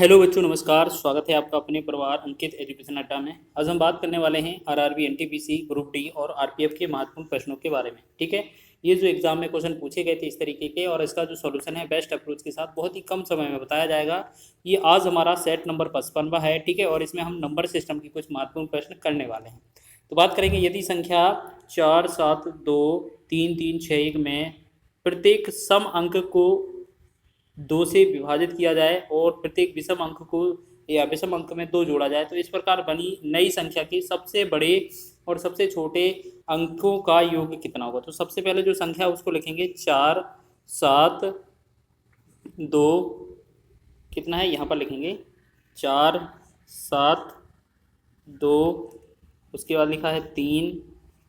Hello बच्चों, नमस्कार। स्वागत है आपका अपने परिवार अंकित एजुकेशन अड्डा में। आज हम बात करने वाले हैं आरआरबी, एनटीपीसी, ग्रुप डी और आरपीएफ के महत्वपूर्ण प्रश्नों के बारे में। ठीक है, ये जो एग्जाम में क्वेश्चन पूछे गए थे इस तरीके के, और इसका जो सॉल्यूशन है बेस्ट अप्रोच के साथ बहुत ही कम समय में बताया जाएगा। ये आज हमारा सेट नंबर 55वां है। ठीक है, और इसमें हम नंबर सिस्टम के कुछ महत्वपूर्ण प्रश्न करने वाले हैं। तो बात करेंगे, यदि संख्या 4, 7, 2, 3, 3, 6, 1 में प्रत्येक सम अंक को 2 से विभाजित किया जाए और प्रत्येक विषम अंक को या विषम अंक में 2 जोड़ा जाए, तो इस प्रकार बनी नई संख्या के सबसे बड़े और सबसे छोटे अंकों का योग कितना होगा। तो सबसे पहले जो संख्या है उसको लिखेंगे 4, 7, 2, कितना है यहाँ पर लिखेंगे 4, 7, 2, उसके बाद लिखा है 3,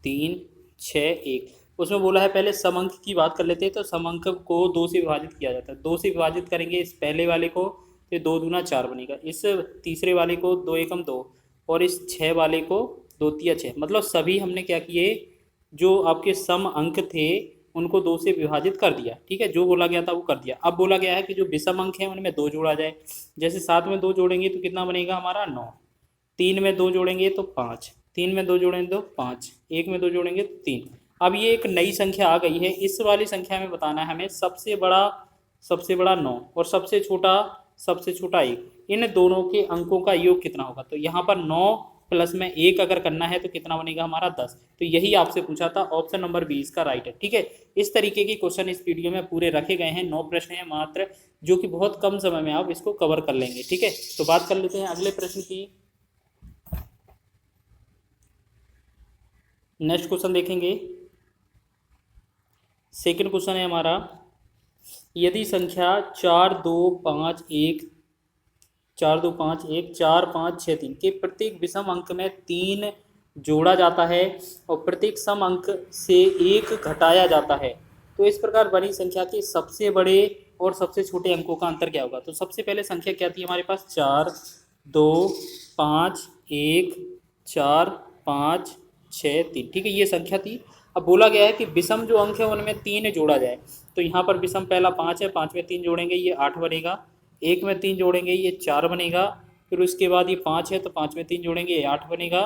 3, 6, 1। उसमें बोला है पहले समअंक की बात कर लेते हैं। तो समअंक को 2 से विभाजित किया जाता है। 2 से विभाजित करेंगे इस पहले वाले को, तो 2 दूना 4 बनेगा। इस तीसरे वाले को 2 एकम 2, और इस 6 वाले को 2 तिया 6। मतलब सभी हमने क्या किए, जो आपके सम अंक थे उनको 2 से विभाजित कर दिया। ठीक है, जो बोला गया था वो कर दिया। अब बोला गया है कि जो विषम अंक है उनमें 2 जोड़ा जाए। जैसे 7 में 2 जोड़ेंगे तो कितना बनेगा हमारा 9, 3 में 2 जोड़ेंगे तो 5, 3 में 2 जोड़ेंगे तो 5, 1 में 2 जोड़ेंगे तो 3। अब ये एक नई संख्या आ गई है। इस वाली संख्या में बताना है हमें सबसे बड़ा 9 और सबसे छोटा 1, इन दोनों के अंकों का योग कितना होगा। तो यहाँ पर 9 प्लस में 1 अगर करना है तो कितना बनेगा हमारा 10। तो यही आपसे पूछा था, ऑप्शन नंबर 20 का राइट है। ठीक है, इस तरीके के क्वेश्चन इस वीडियो में पूरे रखे गए हैं। 9 प्रश्न हैं मात्र, जो कि बहुत कम समय में आप इसको कवर कर लेंगे। ठीक है, तो बात कर लेते हैं अगले प्रश्न की। नेक्स्ट क्वेश्चन देखेंगे। सेकंड क्वेश्चन है हमारा, यदि संख्या 4, 2, 5, 1, 4, 2, 5, 1, 4, 5, 6, 3 के प्रत्येक विषम अंक में 3 जोड़ा जाता है और प्रत्येक सम अंक से 1 घटाया जाता है, तो इस प्रकार बनी संख्या के सबसे बड़े और सबसे छोटे अंकों का अंतर क्या होगा। तो सबसे पहले संख्या क्या थी हमारे पास, 4, 2, 5, 1, 4, 5, 6, 3। ठीक है, ये संख्या थी। अब बोला गया है कि विषम जो अंक है उनमें 3 जोड़ा जाए। तो यहाँ पर विषम पहला 5 है, 5 में 3 जोड़ेंगे ये 8 बनेगा। 1 में 3 जोड़ेंगे ये 4 बनेगा। फिर उसके बाद ये 5 है तो 5 में 3 जोड़ेंगे ये 8 बनेगा।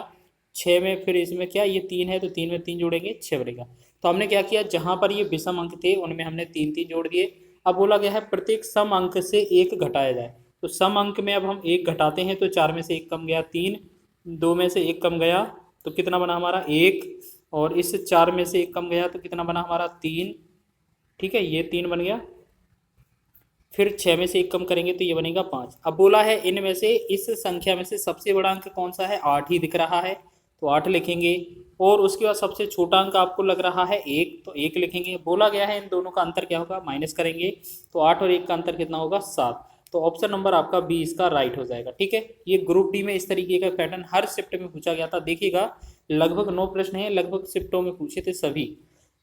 6 में फिर इसमें क्या, ये 3 है तो 3 में 3 जोड़ेंगे 6 बनेगा। तो हमने क्या किया, जहाँ पर ये विषम अंक थे उनमें हमने 3 जोड़ दिए। अब बोला गया है प्रत्येक सम अंक से 1 घटाया जाए। तो सम अंक में अब हम 1 घटाते हैं तो 4 में से 1 कम गया 3, 2 में से 1 कम गया तो कितना बना हमारा 1, और इस 4 में से 1 कम गया तो कितना बना हमारा 3। ठीक है, ये 3 बन गया। फिर 6 में से 1 कम करेंगे तो ये बनेगा 5। अब बोला है इनमें से इस संख्या में से सबसे बड़ा अंक कौन सा है, 8 ही दिख रहा है तो 8 लिखेंगे। और उसके बाद सबसे छोटा अंक आपको लग रहा है 1, तो 1 लिखेंगे। बोला गया है इन दोनों का अंतर क्या होगा, माइनस करेंगे तो 8 और 1 का अंतर कितना होगा 7। तो ऑप्शन नंबर आपका 20 का राइट हो जाएगा। ठीक है, ये ग्रुप डी में इस तरीके का पैटर्न हर शिफ्ट में पूछा गया था। देखिएगा, लगभग 9 प्रश्न हैं, लगभग शिफ्टों में पूछे थे सभी।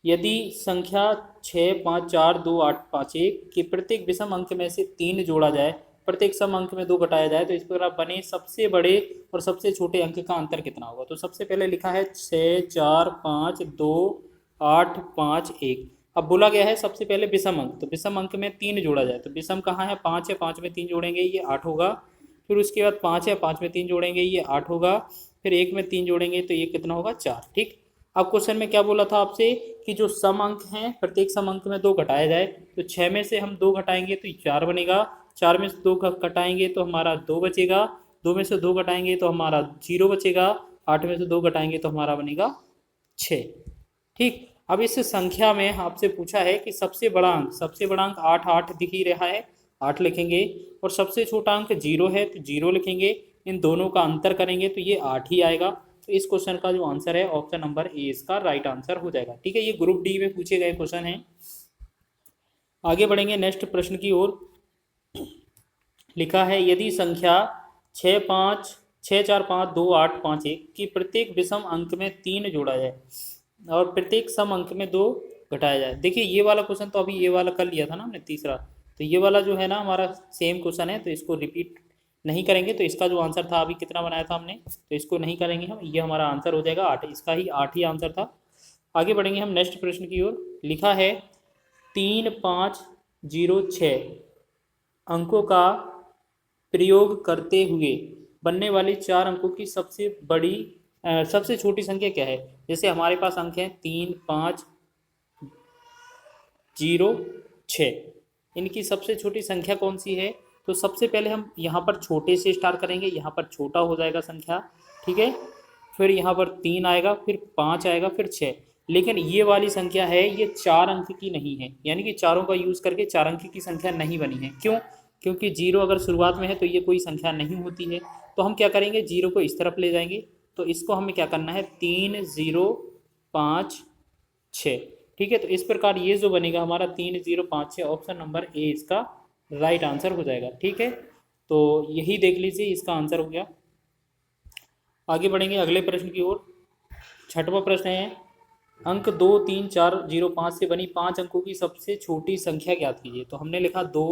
यदि संख्या 6, 5, 4, 2, 8, 5, 1 के प्रत्येक विषम अंक में से 3 जोड़ा जाए, प्रत्येक सम अंक में 2 घटाया जाए, तो इस प्रकार बने सबसे बड़े और सबसे छोटे अंक का अंतर कितना होगा। तो सबसे पहले लिखा है 6, 4, 5, 2, 8, 5, 1। अब बोला गया है सबसे पहले विषम अंक, तो विषम अंक में 3 जोड़ा जाए। तो विषम कहाँ है, 5 है, 5 में 3 जोड़ेंगे ये 8 होगा। फिर उसके बाद 5 है, 5 में 3 जोड़ेंगे ये 8 होगा। फिर 1 में 3 जोड़ेंगे तो ये कितना होगा 4। ठीक, अब क्वेश्चन में क्या बोला था आपसे कि जो सम अंक हैं प्रत्येक सम अंक में 2 घटाया जाए। तो 6 में से हम 2 घटाएंगे तो 4 बनेगा। 4 में से 2 घटाएंगे तो हमारा 2 बचेगा। 2 में से 2 घटाएंगे तो हमारा 0 बचेगा। 8 में से 2 घटाएंगे तो हमारा बनेगा 6। ठीक, अब इस संख्या में आपसे पूछा है कि सबसे बड़ा अंक 8, 8 दिख ही रहा है, 8 लिखेंगे। और सबसे छोटा अंक 0 है तो 0 लिखेंगे। इन दोनों का अंतर करेंगे तो ये 8 ही आएगा। तो इस क्वेश्चन का जो आंसर है ऑप्शन नंबर ए इसका राइट आंसर हो जाएगा। ठीक है, ये ग्रुप डी में पूछे गए क्वेश्चन हैं। आगे बढ़ेंगे नेक्स्ट प्रश्न की ओर। लिखा है, यदि संख्या 6, 5, 6, 4, 5, 2, 8, 5, 1 की प्रत्येक विषम अंक में 3 जोड़ा जाए और प्रत्येक सम अंक में 2 घटाया जाए। देखिए, ये वाला क्वेश्चन तो अभी ये वाला कर लिया था ना हमने तीसरा, तो ये वाला जो है ना हमारा सेम क्वेश्चन है, तो इसको रिपीट नहीं करेंगे। तो इसका जो आंसर था अभी कितना बनाया था हमने, तो इसको नहीं करेंगे हम, ये हमारा आंसर हो जाएगा 8। इसका ही 8 ही आंसर था। आगे बढ़ेंगे हम नेक्स्ट प्रश्न की ओर। लिखा है 3, 5, 0, 6 अंकों का प्रयोग करते हुए बनने वाली 4 अंकों की सबसे छोटी संख्या क्या है। जैसे हमारे पास अंक हैं 3, 5, 0, 6। इनकी सबसे छोटी संख्या कौन सी है। तो सबसे पहले हम यहाँ पर छोटे से स्टार्ट करेंगे, यहाँ पर छोटा हो जाएगा संख्या, ठीक है। फिर यहाँ पर 3 आएगा, फिर 5 आएगा, फिर 6। लेकिन ये वाली संख्या है ये 4 अंक की नहीं है, यानी कि चारों का यूज़ करके 4 अंक की संख्या नहीं बनी है। क्यों। क्योंकि 0 अगर शुरुआत में है तो ये कोई संख्या नहीं होती है। तो हम क्या करेंगे, 0 को इस तरफ ले जाएंगे। तो इसको हमें क्या करना है, 3, 0, 5, 6, ठीक है। तो इस प्रकार ये जो बनेगा हमारा 3, 0, 5, 6, ऑप्शन नंबर ए इसका राइट आंसर हो जाएगा, ठीक है। तो यही देख लीजिए इसका आंसर हो गया। आगे बढ़ेंगे अगले प्रश्न की ओर। छठवां प्रश्न है, अंक 2, 3, 4, 0, 5 से बनी 5 अंकों की सबसे छोटी संख्या ज्ञात कीजिए। तो हमने लिखा 2,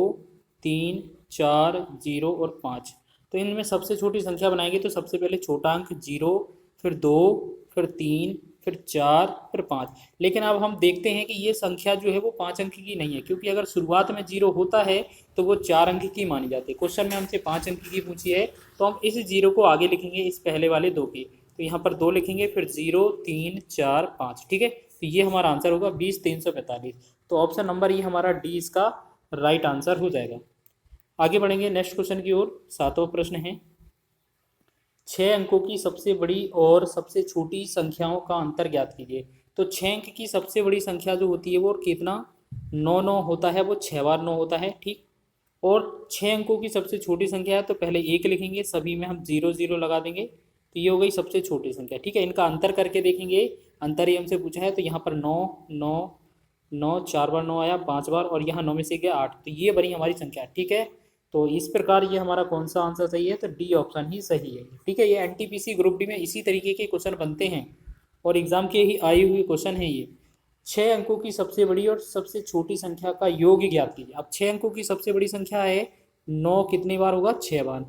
3, 4, 0 और 5। तो इनमें सबसे छोटी संख्या बनाएंगे तो सबसे पहले छोटा अंक 0, फिर 2, फिर 3, फिर 4, फिर 5। लेकिन अब हम देखते हैं कि ये संख्या जो है वो 5 अंक की नहीं है, क्योंकि अगर शुरुआत में 0 होता है तो वो 4 अंक की मानी जाती है। क्वेश्चन में हमसे 5 अंक की पूछी है, तो हम इस 0 को आगे लिखेंगे इस पहले वाले 2 के। तो यहाँ पर 2 लिखेंगे, फिर 0, 3, 4, 5, ठीक है। तो ये हमारा आंसर होगा 20,345। तो ऑप्शन नंबर ये हमारा डी इसका राइट आंसर हो जाएगा। आगे बढ़ेंगे नेक्स्ट क्वेश्चन की ओर। 7वां प्रश्न है, 6 अंकों की सबसे बड़ी और सबसे छोटी संख्याओं का अंतर ज्ञात कीजिए। तो 6 अंक की सबसे बड़ी संख्या जो होती है वो कितना 9 होता है, वो 6 बार 9 होता है, ठीक। और 6 अंकों की सबसे छोटी संख्या है तो पहले 1 लिखेंगे, सभी में हम 0, 0 लगा देंगे। तो ये हो गई सबसे छोटी संख्या, ठीक है। इनका अंतर करके देखेंगे, अंतर ही हमसे पूछा है। तो यहाँ पर 9, 9, 9, 4 बार 9 आया, 5 बार, और यहाँ 9 में से गया 8। तो ये बनी हमारी संख्या, ठीक है। तो इस प्रकार ये हमारा कौन सा आंसर सही है, तो डी ऑप्शन ही सही है, ठीक है। ये एनटीपीसी ग्रुप डी में इसी तरीके के क्वेश्चन बनते हैं और एग्जाम के ही आए हुए क्वेश्चन है ये। 6 अंकों की सबसे बड़ी और सबसे छोटी संख्या का योग ज्ञात कीजिए। अब 6 अंकों की सबसे बड़ी संख्या है 9, कितनी बार होगा, 6 बार,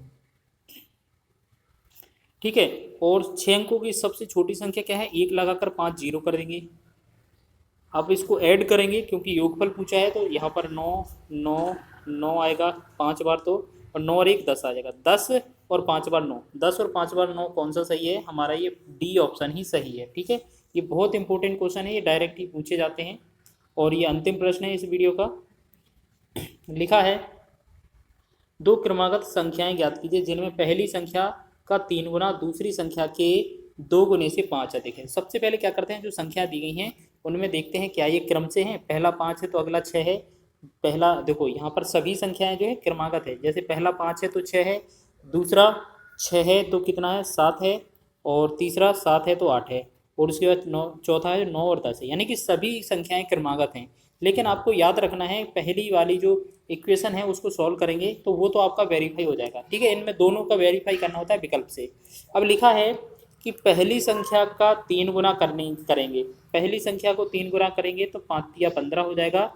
ठीक है। और 6 अंकों की सबसे छोटी संख्या क्या है, 1 लगाकर 5 0 कर देंगे। अब इसको ऐड करेंगे क्योंकि योगफल पूछा है, तो यहाँ पर 9, 9, 9 आएगा 5 बार, तो और 9 और 1 10 आ जाएगा, 10 और 5 बार 9, 10 और 5 बार 9 कौन सा सही है हमारा, ये डी ऑप्शन ही सही है, ठीक है। ये बहुत इंपॉर्टेंट क्वेश्चन है, ये डायरेक्ट ही पूछे जाते हैं। और ये अंतिम प्रश्न है इस वीडियो का। लिखा है, 2 क्रमागत संख्याएं ज्ञात कीजिए जिनमें पहली संख्या का 3 गुना दूसरी संख्या के 2 गुने से 5 अधिक है। सबसे पहले क्या करते हैं, जो संख्या दी गई हैं उनमें देखते हैं क्या ये क्रम से हैं। पहला 5 है तो अगला 6 है। पहला देखो यहाँ पर सभी संख्याएं जो है क्रमागत है, जैसे पहला 5 है तो 6 है, दूसरा 6 है तो कितना है, 7 है, और तीसरा 7 है तो 8 है, और उसके बाद 9, चौथा है 9 और 10 है, यानी कि सभी संख्याएं क्रमागत हैं। लेकिन आपको याद रखना है, पहली वाली जो इक्वेशन है उसको सॉल्व करेंगे तो वो तो आपका वेरीफाई हो जाएगा, ठीक है। इनमें दोनों का वेरीफाई करना होता है विकल्प से। अब लिखा है कि पहली संख्या का 3 गुना करेंगे, पहली संख्या को 3 गुना करेंगे तो 5 या 15 हो जाएगा।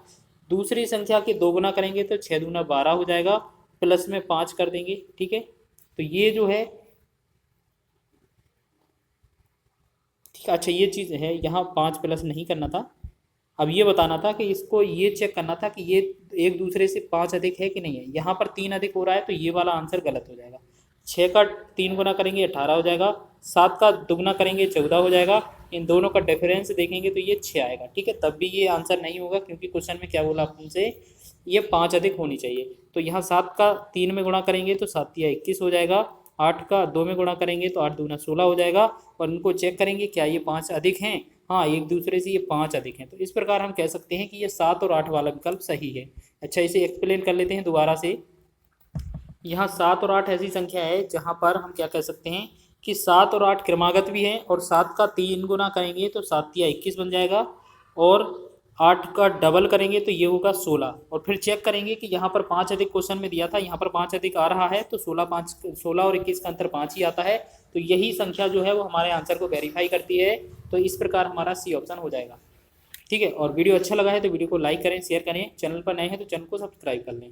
दूसरी संख्या के 2 गुना करेंगे तो 6 दूना 12 हो जाएगा, प्लस में 5 कर देंगे, ठीक है। तो ये जो है, ठीक, अच्छा ये चीज़ है, यहाँ 5 प्लस नहीं करना था। अब ये बताना था कि इसको ये चेक करना था कि ये एक दूसरे से 5 अधिक है कि नहीं है। यहाँ पर 3 अधिक हो रहा है तो ये वाला आंसर गलत हो जाएगा। 6 का 3 गुना करेंगे 18 हो जाएगा, 7 का दुगना करेंगे 14 हो जाएगा। इन दोनों का डिफरेंस देखेंगे तो ये 6 आएगा, ठीक है। तब भी ये आंसर नहीं होगा क्योंकि क्वेश्चन में क्या बोला आपसे, ये 5 अधिक होनी चाहिए। तो यहाँ 7 का 3 में गुणा करेंगे तो 7 या 21 हो जाएगा, 8 का 2 में गुणा करेंगे तो 8 दूना 16 हो जाएगा, और इनको चेक करेंगे क्या ये 5 अधिक हैं, हाँ एक दूसरे से ये 5 अधिक हैं। तो इस प्रकार हम कह सकते हैं कि ये 7 और 8 वाला विकल्प सही है। अच्छा इसे एक्सप्लेन कर लेते हैं दोबारा से। यहाँ 7 और 8 ऐसी संख्या है जहाँ पर हम क्या कह सकते हैं कि 7 और 8 क्रमागत भी हैं, और 7 का 3 गुना करेंगे तो 7 या 21 बन जाएगा, और 8 का डबल करेंगे तो ये होगा 16। और फिर चेक करेंगे कि यहाँ पर 5 अधिक क्वेश्चन में दिया था, यहाँ पर 5 अधिक आ रहा है, तो 16 और 21 का अंतर 5 ही आता है। तो यही संख्या जो है वो हमारे आंसर को वेरीफाई करती है। तो इस प्रकार हमारा सी ऑप्शन हो जाएगा, ठीक है। और वीडियो अच्छा लगा है तो वीडियो को लाइक करें, शेयर करें, चैनल पर नए हैं तो चैनल को सब्सक्राइब कर लें।